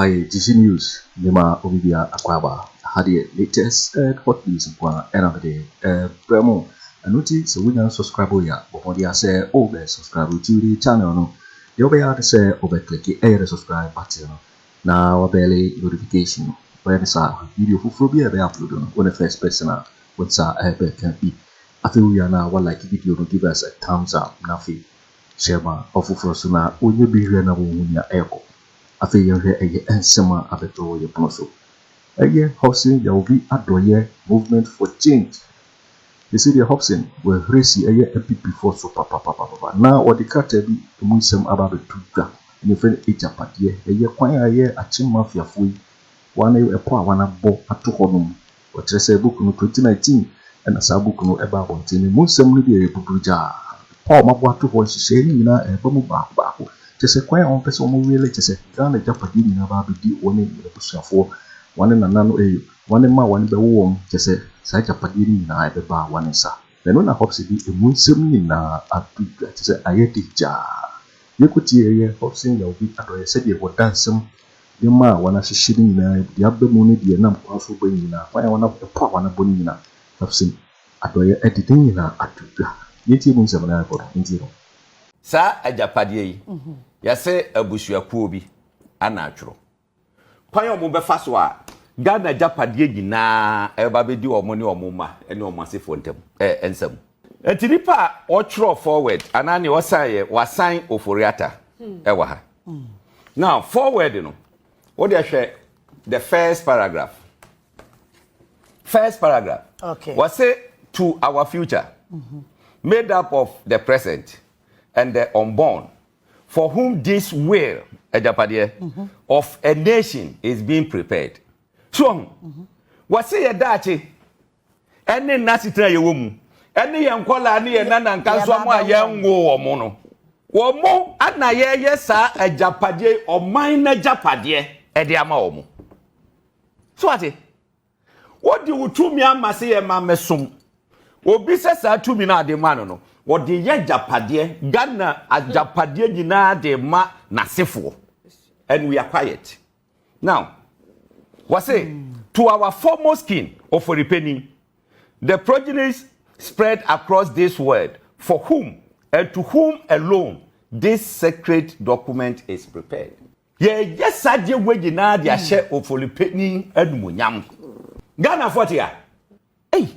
Hi, GC News. Nima Obibia Akwaba. Had the latest hot news in Kwa end of the day. Bremo. Anuti so we can subscribe ya. But when they say over subscribe to the channel no. You be able to say over click the subscribe button. Now belly notification. When sa video for be upload on when the first person what's can be. After we are now what like video to give us a thumbs up. Nafi. Shema of Suna. When you be here now Bawumia echo. Afriyie eye ensema abeto ye ponoso. Eye Hopeson Adorye movement for change. You see the Hopeson will raise eye MPP for so papa. Now what the cartel be munsem ababetuga. Ni friend Agyapong eye kwan eye achim mafia fui. Wana epo wana bo ato honum. Otchere say book no 2019 and asa book no eba bontini munsem no bi ebubuja. Paul mabo ato ho hihye ni na eba mu ba. Just quite on person who really just Ghana Japanese in about the one in the push for one in another one in my one be warm, just say such a Japanese in I be bar one in sa. Then on a Hopeson a munsem in a to say I teacher. You could hear Hopeson Adorye said you would dance some. The ma one as shilling in the upper money, the number also bringing in why one of the power one of Bonina Hopeson Adorye editing in a atuga. Yet you must have an airport in zero. Sa Agyapong ya se abusuakuo bi anatworo kwan omo befa so a Ghana Agyapong nyina eba bedi omo ne omo ma ene omo asefo ntem ensam etinipa otworo forward anani osaye wasan Ofori Atta ewa ha now forward no what dey hwe the first paragraph okay was say to our future made up of the present and the unborn, for whom this will of a nation is being prepared. So, what say a dachi? Any nasitra yum, any young kola, any and Kansama young war mono. Or more at na yes, sir, a Japadie or minor Japadie, a diamomo. So, what do you to me, Massi and Mamma Or business are to me now, the man. What the Agyapong Ghana Agyapong nyina de ma nasefo and we are quiet. Now, what say to our foremost king Ofori Penny, the progenies spread across this world for whom and to whom alone this sacred document is prepared. Ye yes sadie we nyina de ahye Ofori Penny adumunyam. Ghana 40 ya. Hey.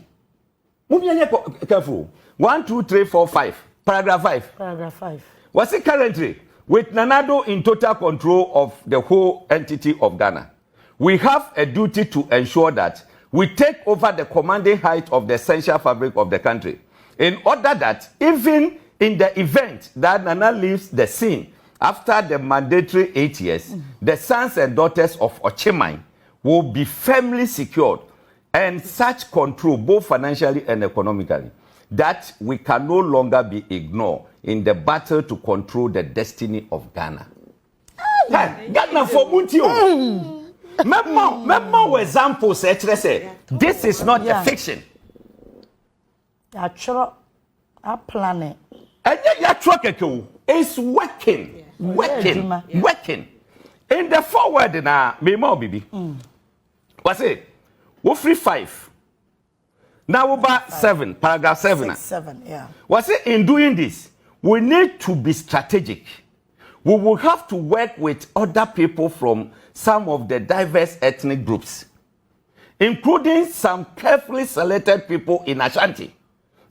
Mumia careful. 1, 2, 3, 4, 5. Paragraph 5. Was it currently with Nanado in total control of the whole entity of Ghana? We have a duty to ensure that we take over the commanding height of the essential fabric of the country, in order that even in the event that Nana leaves the scene after the mandatory 8 years, the sons and daughters of Otchere will be firmly secured and such control both financially and economically that we can no longer be ignored in the battle to control the destiny of Ghana. Hey, Ghana for Muntio. Memmo example say this is not a fiction. A planet. And it's working. Working. In the forward na me more bibi. What's it? We free 5. Now about 7, paragraph 7. 6, 7, yeah. Was it in doing this? We need to be strategic. We will have to work with other people from some of the diverse ethnic groups, including some carefully selected people in Ashanti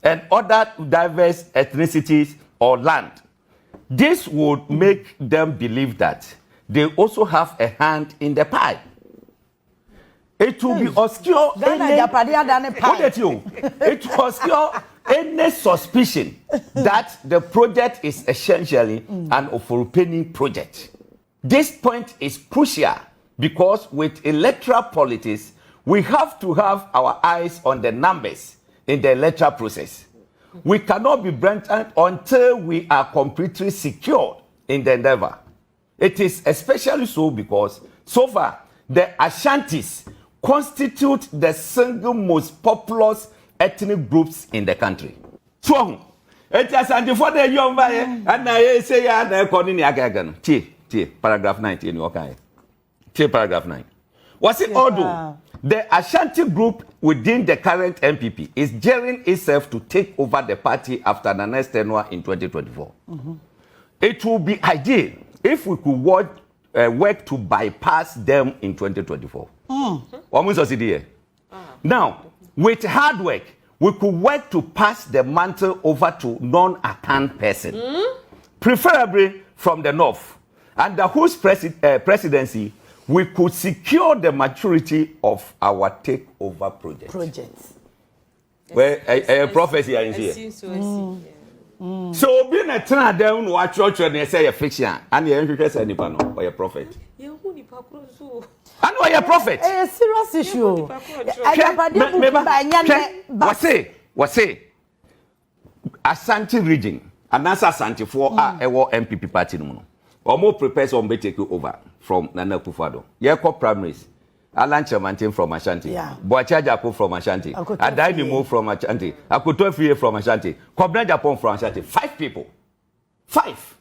and other diverse ethnicities or land. This would make them believe that they also have a hand in the pie. It will be obscure any suspicion that the project is essentially an Ofori project. This point is crucial because with electoral politics, we have to have our eyes on the numbers in the electoral process. We cannot be blatant until we are completely secured in the endeavor. It is especially so because so far the Ashantis constitute the single most populous ethnic groups in the country. So, it is for the young man, and I say, I according to paragraph 19. Okay. paragraph 9. Was it although the Ashanti group within the current MPP is gearing itself to take over the party after the next tenure in 2024? It will be ideal if we could work to bypass them in 2024. Now, with hard work, we could work to pass the mantle over to non-account person, preferably from the north, under whose presidency we could secure the maturity of our takeover projects. Where a prophecy I here. So being a trend down watch church and they say a fiction and you interest any panel or a prophet. And why a prophet? A serious issue. What say? Ashanti region, and that's Ashanti for a MPP party no. Or more prepares on be take over from Nana Akufo Addo. Yeko primaries. Alan Kyeremanteng from Ashanti. Boakye Agyarko from Ashanti. Aremeyaw from Ashanti. Akoto Féar from Ashanti. Kwabena Agyapong from Ashanti. 5 people. 5.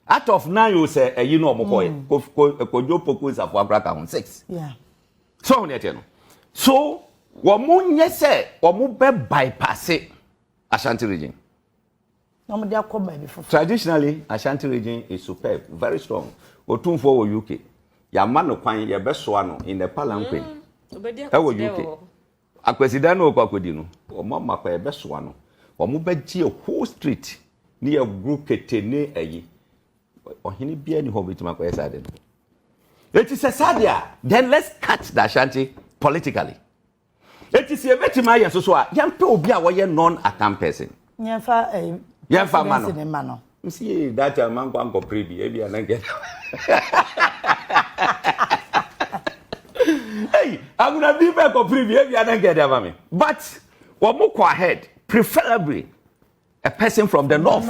Out of 9 you say you know Mokoye. Kojo Osafo Marfo 6. Yeah. So on yet no. So womu nyese womu be bypass Ashanti region. Traditionally, Ashanti region is superb, very strong. Otumfo wo UK. Yamano kwan ye besoa in the palanquin. Ewo UK. Akwesida no kwakwedi no. Omo makwa ye besoa no. Omo beji a whole street near group ketene eyi. Ohini bia ni ho betima kwa side. It is a sadia. Then let's cut the Ashanti politically. It is a betima ye so a yampe obi a wo ye non-account person. Gyamfi mano. See that man go anko prebi e bia na get. Hey, I'm gonna be back on prebi e bia na get am me. But we move ahead, preferably a person from the north.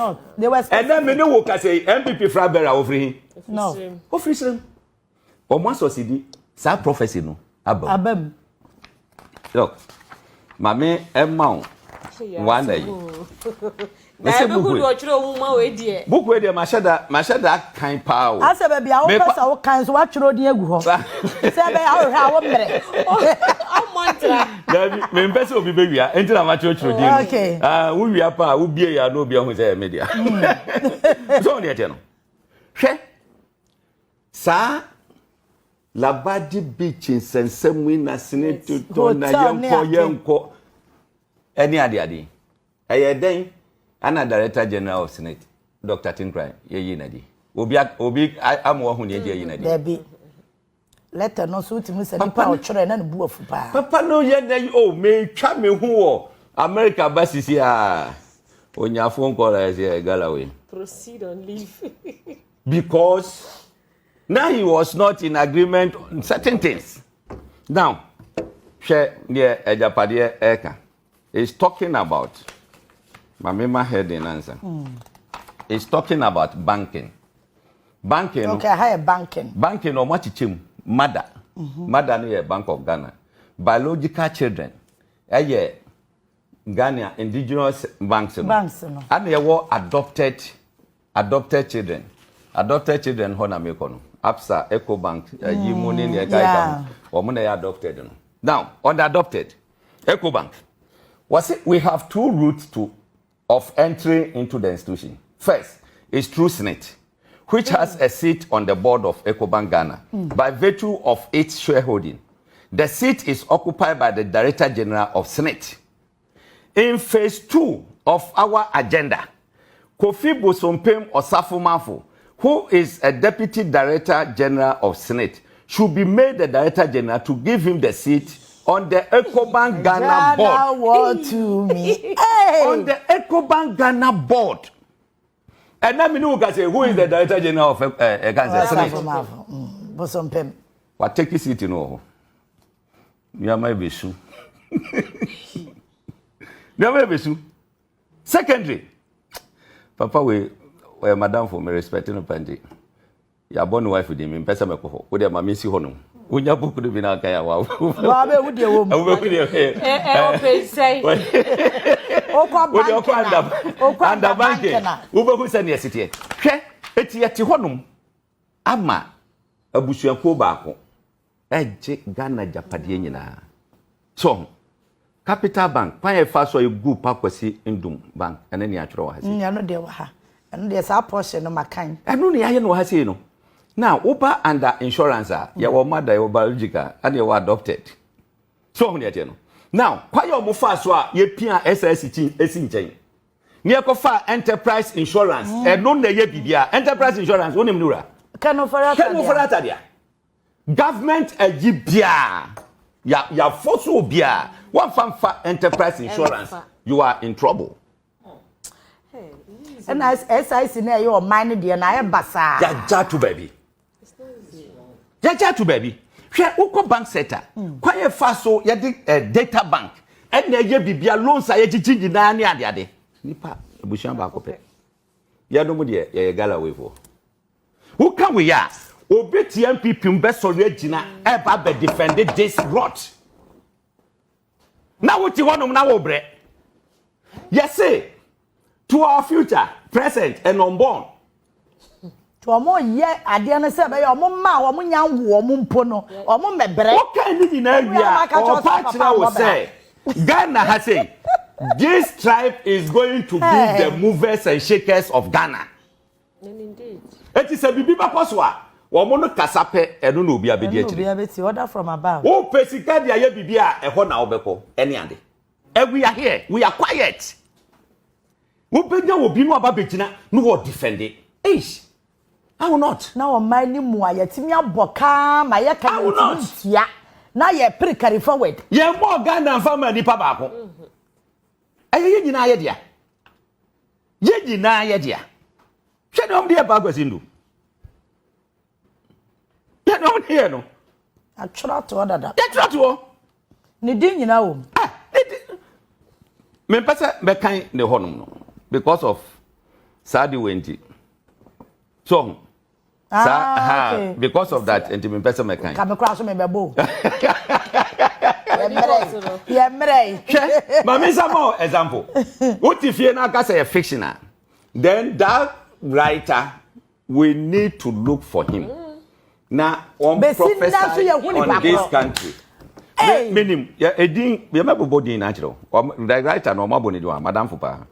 And then me no work as a MPP Frabera over him. No. Officially. O mo so sidi sa prophecy no abam. Look. Mame Emma one day. Book we dey mashada kind power. Asa baby a wo pesa wo kan so wa twero din agu ho. Se be a wo hwa wo mere. O mantra. Gabby, me pesa obi be wia, enti na ma twero din. Okay. Wo wia pa, wo bie ya no obi ho say media. So on yete no. Hwe. Sa Labadi beach in Sensemwi na Sécret to na yenko. Any ade. Ayeden Anna Director General of Sécret, Dr. Tinkrai, ye nadi. Obi amwo hu ne ye nadi. Debi. Letter no so timi se nipa Otchere na bu afu pa. Papa no ye na o me twa me hu o America basisi a onya phone call as ye Galaway. Proceed on leave. Because now he was not in agreement on certain things. Now, share near Ejapade Eka is talking about Mamima head in answer. It's talking about banking. Banking. Okay, higher banking. Banking or what chim mother. Mother near Bank of Ghana. Biological children. Ghana indigenous banks. Banks no. And they were adopted children. Adopted children hona mekono. Absa Eco Bank Yimuni near Gaikam. Or when they adopted. Now, on the adopted Eco Bank. Was it we have 2 routes of entry into the institution. First is through Sécret, which has a seat on the board of Ecobank Ghana by virtue of its shareholding. The seat is occupied by the Director General of Sécret. In phase 2 of our agenda, Kofi Bosompem Osafo Marfo, who is a Deputy Director General of Sécret, should be made the Director General to give him the seat on the Ecobank Ghana board. To me. Hey. On the Ecobank Ghana board. And then we can say, who is the Director General of Ghana? Bosompem. What take his seat in all? You may be so. You may be so. Secondly, Papa, we madam for me respecting a panty. You are born wife with him in Pesamako. With your mammy see honum. Unya book de bina kaya wa. Wa be wudi wo. Wo be de. O pe say. O kwa anda bank. Wo be ku say ne sitie. Hwe eti yete honum ama abusuanko baako eje Ghana Japade nyina so Capital Bank kwan e fa so e gu pakwasi ndum bank ene ne atwere wa ha nya no de wa ha eno de sa portion no makan eno ne yaye no ha sei no now over under insurance ya wo mother your biological and you adopted so ho ne ate no now kwa yo mo fa so a ye pia SSC esi nchen ne ko fa enterprise insurance eno na ye bibia enterprise insurance wonim nura Ken Ofori Atta dia government agibia ya foso bia one fa enterprise insurance you are in trouble and as SIC na your mind there na e basa ja to baby ja to baby hwe ukọ bank sector kwaye fa so ye de data bank and na ye bibia loans a ye gigi na ne ade nipa ebusuan ba akopẹ ya no mu de ye gala we for who can we ya obeti MPP mbe sori agina e ba be defend this rot now what you want na wo bre yes say to our future present and unborn to omo ye ade na se be ye omo ma omo nya wo omo mpo no omo mebre what can you na wia or partner will say Ghana has say this tribe is going to be the movers and shakers of Ghana Indeed. it is a bibi bakoswa womo no kasape eno na obi abedi akire obi abeti order from above wo pesika dia ye bibi a eho na obeko ene ande we are here we are quiet wo benya obi no aba begina no wo defend it I will not na o man ni mu ayetimi aboka ma ye kan tia na ye pre carry forward ye mo Ghana fama nipa baako ye nyina ye dia ye nyina ye dia hwe no mde ba gwasindu ya no mde no atwra to dada ya atwra to ni din nyina wo me pese be kan ne honum no because of Sadi Wenti so okay. because of that and me pese me kan ka me kra so me bebo ye mrei ma me some example what if you na ka say fictional then that writer we need to look for him now on professor on this country meaning ya edin ya mabbo din na chiro the writer no mabbo ni do madam Fopa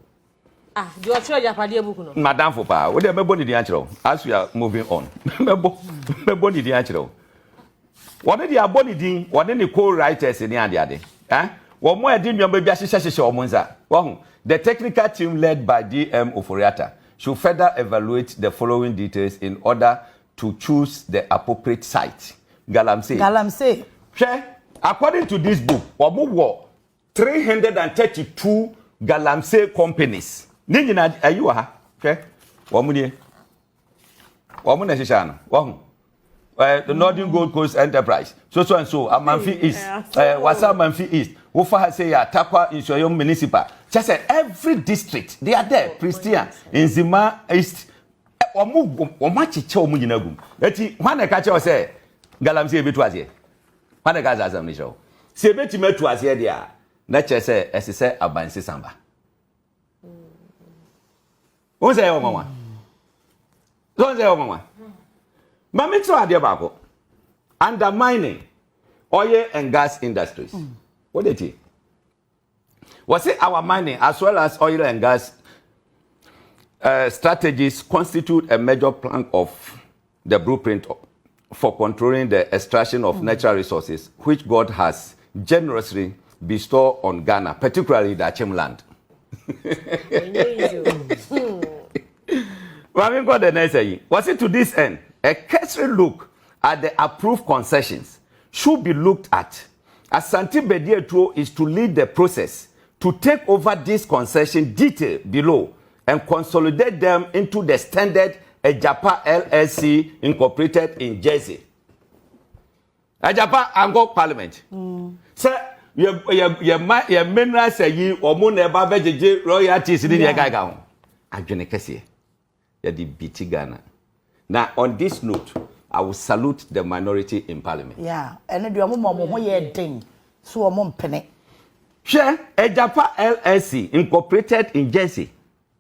the Otchere Japade book no madam Fopa we dey mabbo ni din chiro as we are moving on mabbo ni din chiro one dey aboni din one ni co-writers ni ade wo mo edin nwamba bia hyehyehye wo monza wo the technical team led by Ken Ofori Atta should further evaluate the following details in order to choose the appropriate site. Galamsey. According to this book, omo 332 galamsey companies. Ni nyina ayi wa ha. Omo nie. Omo na hyehyɛ no. The Northern Gold Coast Enterprise. So and so Amanfi East. Wasa Amanfi East. Wofa say ya Takwa Insoyo Municipal. Just say every district they are there. Pristina, Nzima East. Omo chiche omo nyina gum. Eti wana ka che say galamsey betu azie. Wana ka za azam ni show. Se beti metu azie dia. Na che say esese abansi samba. O say o mama. Don't say o mama. Mami tro ade baako. Undermining oil and gas industries. What did he? Was it our mining as well as oil and gas strategies constitute a major plank of the blueprint for controlling the extraction of natural resources, which God has generously bestowed on Ghana, particularly the Achem land. Was it to this end? A cursory look at the approved concessions should be looked at, as Santi Bedietro is to lead the process to take over this concession detail below and consolidate them into the standard Agyapa LLC incorporated in Jersey. Agyapa Ango Parliament. Sir, your mineral say you or moon eba vegeje royalties in the Gagaon. Adwene kese. Ya di biti Ghana. Now, on this note, I will salute the minority in Parliament. Yeah, and the mom who ye ding, so a mom penny. Share Agyapa LLC incorporated in Jersey.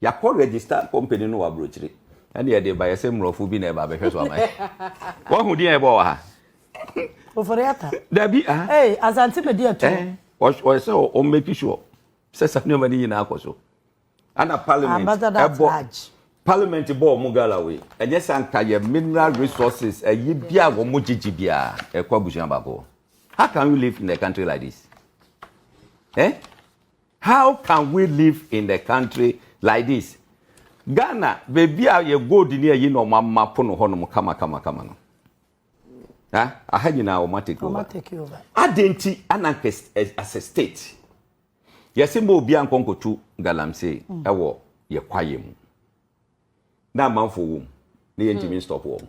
Ya call register company no abrochiri. And ye dey by same rofu bi na eba be hweso amai. What hu dey eba ha? Ofori Atta. Dabi Hey, Asante media too. Or so or make sure. Says something money in Akoto. And a parliament. Parliament board Mugalawe. And yes, and mineral resources a yibia or mujibia a Kwabena. How can we live in a country like this? How can we live in the country like this? Ghana, baby, you go near you know, Mamma Pono Honum, kama. I had you now, take over. I didn't as a state. Yes, Mo Bianconco to galamsey, a war, ye quiet. Now, man for whom, the intimate stop war.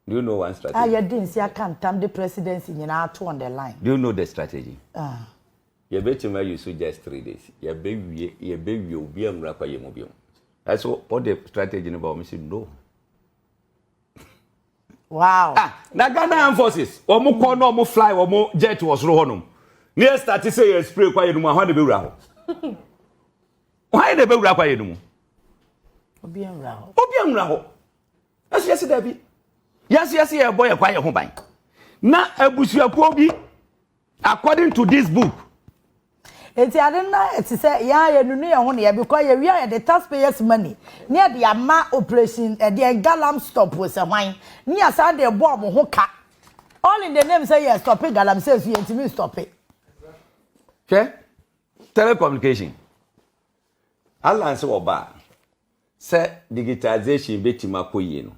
Do you know one strategy? I didn't see I can't time the presidency in our two on the line. Do you know the strategy? You bet you you suggest 3 days. You baby will be a mobile. That's all the strategy about me said no. Wow. Now Ghana forces, or more corner, or more fly, or more jet was rohonum. Near start to say a spray quiet no one be round. Why the bell quiet no? Obian Raho. Obian Raho. As yes, Debbie. Yes, a boy a quiet home. Now a bushia pobi, according to this book. It's I don't know. It's say yeah, you know here because we are the taxpayers' money. Near the ama operation, the galam stop was a wine. Near Sunday bomb hoka. All in the name say yes, stop it. Galam says you to stop it. Okay, telecommunication. I'll answer about. Say digitization beti makoye no.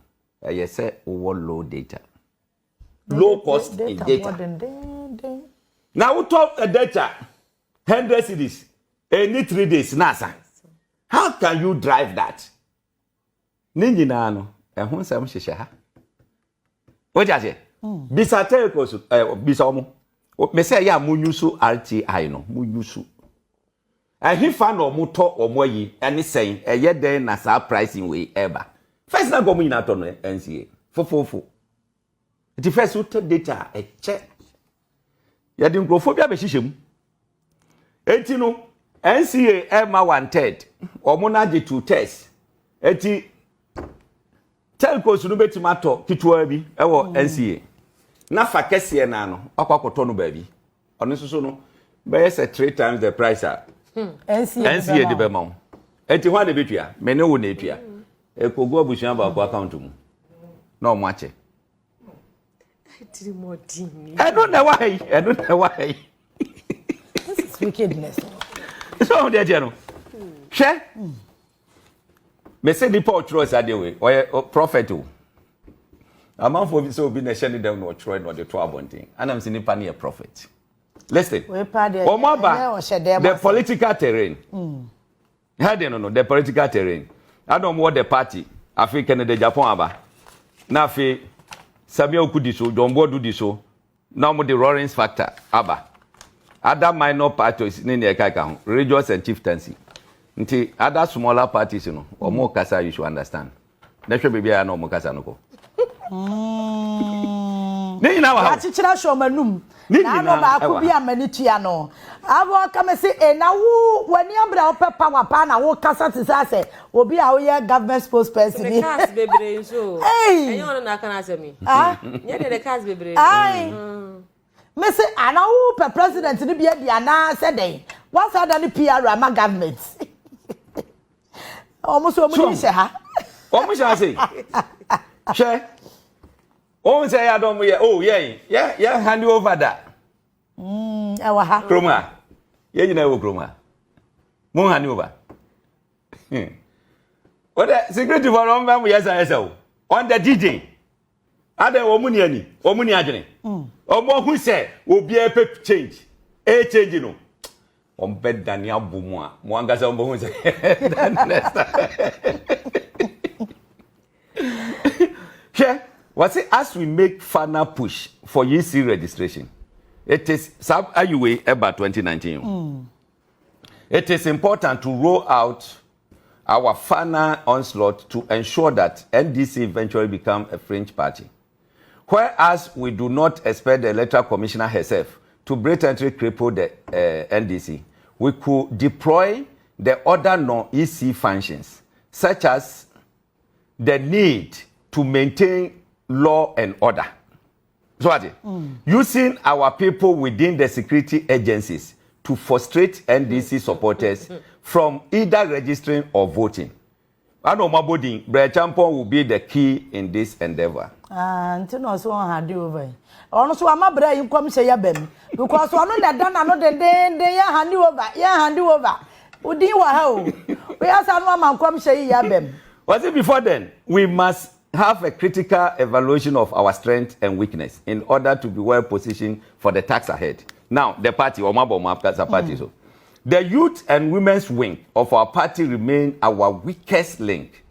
Yes, say low data, low cost in data. Now we talk data. 100 cities, any 3 days, NASA. How can you drive that? Ninji nano, and who some shisha? What is it? Bisa telcos, bisomo. Mese ya munyusu RTI no, munyusu. And he found or muto or moyi, and he's saying, a yet then NASA pricing way ever. First, not going out on NCA. For. The first data, a check. Yadin grophobia beshishim. Eti no NCA Emma 1/3 omonaje 2/3 eti telcos no betimato kitwa bi ewo NCA na fa kese na no akwakoto no ba bi ono soso no be say 3 times the price NCA de be ma eti ho na betua me ne wo na etua ekogo abusuan ba ko account mu na omo ache I don't know why wickedness. So there you know. Share. Me say the poor choice are the way or prophet. A man for so be nation them no try no the 12 thing. And I'm seeing a prophet. Listen. The political terrain. How do you know the political terrain? I don't want the party. Afriyie Kennedy Agyapong aba. Na fe Sammy okudiso, John Bodu diso. Now mo the roarings factor aba. Other minor parties in the Kaika, religious and chieftaincy. Until other smaller parties, you know, or more Kasa, you should understand. There should be a no more Kasa no. Now, show manum. Now, could be a manitiano. I will come and say, and now when you bring up power pan, I will Kasa to say, will be our government spokesperson. Hey, you want to answer me? Ah, yeah, the cast baby. Aye. Me say ana wo per president ni bia dia na say den what's other the PR ama government almost so mo ni she ha omo sha say she o say ya don mo ye oh yeah hand over that e wa ha kroma ye nyina wo kroma mo hand over what the security for on ba mo yes on the DJ ade wo mu ni ani wo mu ni adwene omo hu se obi e pep change change no on bed Daniel Bumwa mo angasa omo hu se here what's it as we make final push for EC registration it is sub IUA about 2019 it is important to roll out our final onslaught to ensure that NDC eventually become a fringe party. Whereas we do not expect the electoral commissioner herself to blatantly cripple the NDC, we could deploy the other non-EC functions, such as the need to maintain law and order. So what? Using our people within the security agencies to frustrate NDC supporters from either registering or voting. I know Mabodin, Agyapong will be the key in this endeavor. Until no so had you over. Also, I'm a brave, you come say Yabem. Because one of that done another day, they hand you over, hand you over. Would you how? We ask our mama come say Yabem. Was it before then? We must have a critical evaluation of our strength and weakness in order to be well positioned for the task ahead. Now, the party, or Mabomapka party, so. The youth and women's wing of our party remain our weakest link.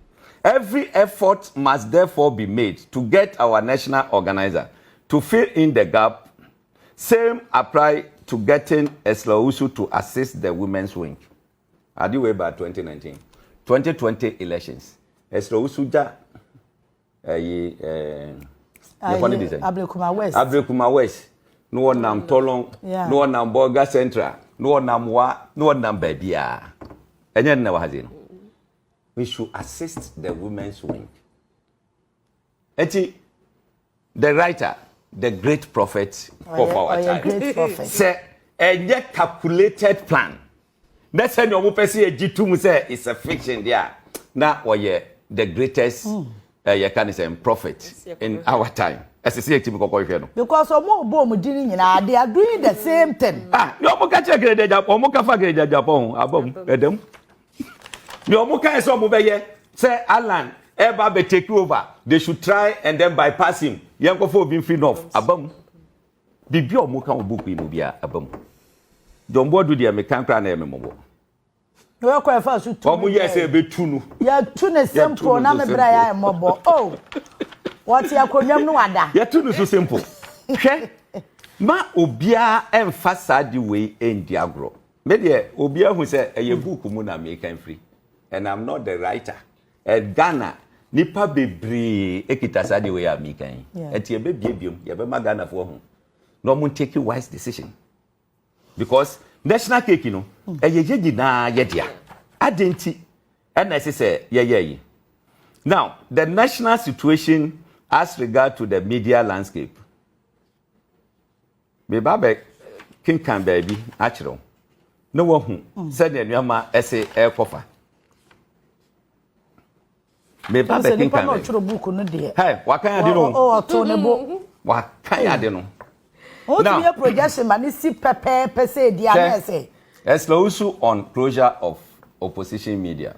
Every effort must therefore be made to get our national organizer to fill in the gap. Same apply to getting Owusu to assist the women's wing. I do way by 2019. 2020 elections. Owusu ja Abrekuma West. No one nam Tolong, no one nam Borga Central. No nam babia. And never has in. We should assist the women's wing. Eti, the writer, the great prophet of our time, say a calculated plan. That's when you say a G2 say it's a fiction there. Now we the greatest prophet in our time. Because they are doing the same thing. You moka Kennedy Agyapong, moka Kennedy Agyapong, abom edem. You moka so mobeye say Alan eba be take over. They should try and then bypass him. Yankofo being free enough. Abom. Bibi o moka obuku ino bia abom. Jombo do dia mekan kra na emembo. No kwa fa so tu. Omo yes e be tunu. Ya tunu simple na me bra ya embo. Oh. What ya konwam no wada. Ya tunu so simple. Hwe ma obia emphasize the way in diagro. Me de obia hu say eye book mu na me kan free. And I'm not the writer. At Ghana nipa bebre ekita sa the way am kan. Enti e be biebiom, ye be ma Ghana for hu. No mun take a wise decision. Because national cake no eye yeji na ye dia. Adenti and I say ye. Now, the national situation as regard to the media landscape. Me babe king can baby actually. No one who said the Nyama essay air cover. Me babe king can baby. Hey, what can I do? Oh, Tony, what can I do? Now, your projection, man, is Pepe per se, the essay. Owusu on closure of opposition media.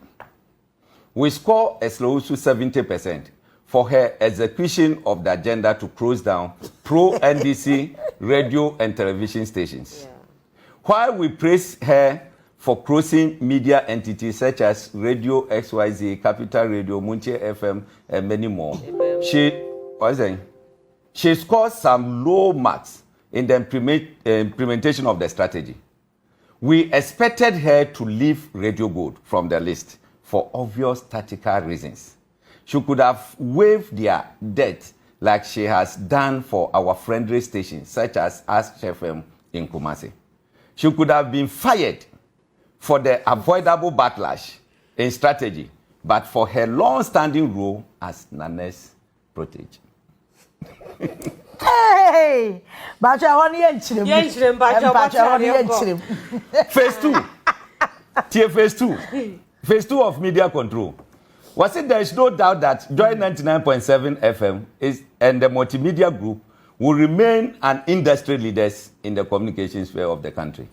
We score Owusu 70% for her execution of the agenda to close down pro-NDC radio and television stations. While we praise her for closing media entities such as Radio XYZ, Capital Radio, Munche FM, and many more, she scored some low marks in the implementation of the strategy. We expected her to leave Radio Gold from the list for obvious tactical reasons. She could have waived their debt like she has done for our friendly stations such as Ask FM in Kumasi. She could have been fired for the avoidable backlash in strategy, but for her long-standing role as Nane's protege. Hey, but I want Phase 2. Phase 2. Phase 2 of media control. Was it there is no doubt that Joy 99.7 FM and the multimedia group will remain an industry leaders in the communication sphere of the country.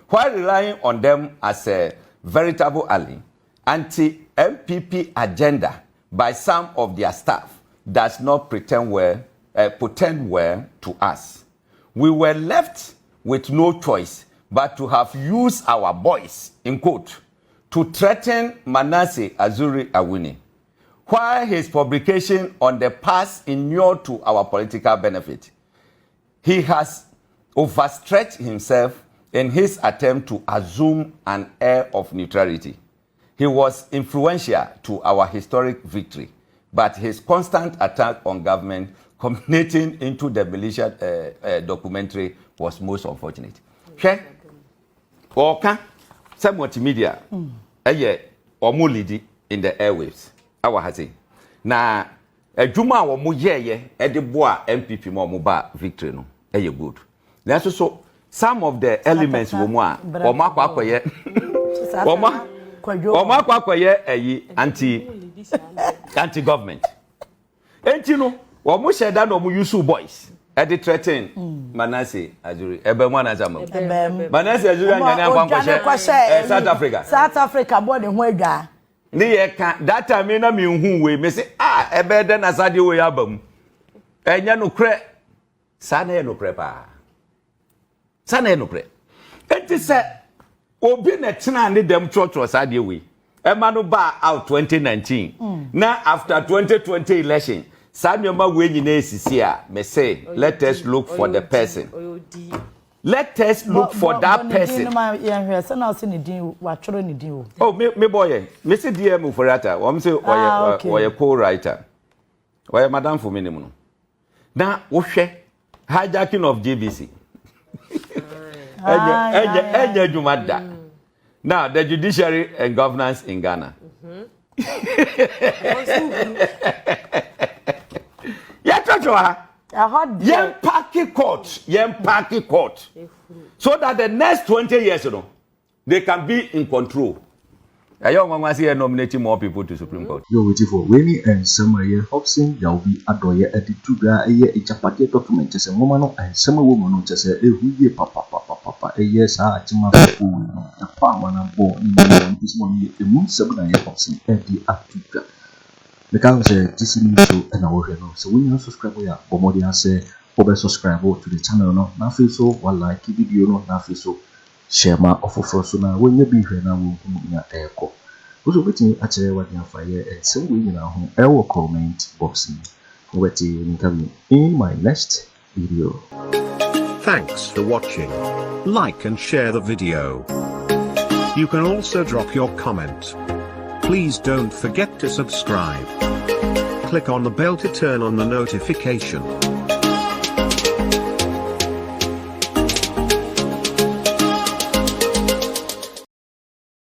While relying on them as a veritable ally, anti-MPP agenda by some of their staff does not pretend well to us. We were left with no choice but to have used our voice, in quote, to threaten Manasseh Azuri Awuni, while his publication on the past inured to our political benefit. He has overstretched himself in his attempt to assume an air of neutrality. He was influential to our historic victory, but his constant attack on government culminating into the militia documentary was most unfortunate. Okay? Oka, some multimedia, omo lead in the airwaves. Our has na adwuma wo mo yeye e de boa MPP mo ba victory no e ye good na so some of the elements wo mo a o ma kwakoye o ma kwakoye eyi anti government enti no wo mo sheda no mo use boys e de threaten Manase Ajuri ebe mo na jama Manase Ajuri anyane akwankwo South Africa boy de ho adwa ni ye ka that time na me hu we me say ebe de na sade we abam enya no kre sa na ye no kre pa sa na ye no kre enti se obi na tena ne dem trotro sade we ema no ba out 2019 na after 2020 election Samuel we nyina esisi a me say let us look for the person. Let us look for that person. Oh, me boy, Mr. DM Ofori Atta. I'm say oye co-writer. Oye madam for minimum. Now, wohwe hijacking of JBC. Now, the judiciary and governance in Ghana. Yen party court. So that the next 20 years, they can be in control. I don't want to see nominating more people to Supreme Court. You're waiting for Winnie and Sammy Hopeson Adorye at the Tuga a year a party document as a woman and some woman just a year papa a years are Jima a farmer and born this one the moon 7 year Hopeson at the Tuga. The count said this is and our so when you subscribe, Bomodia say over subscribe to the channel no na so one like video no na so share my offer for so now when you be here now we echo. Also waiting Achere what Gyamfi and so we now home comment box waiting in my next video. Thanks for watching. Like and share the video. You can also drop your comment. Please don't forget to subscribe. Click on the bell to turn on the notification.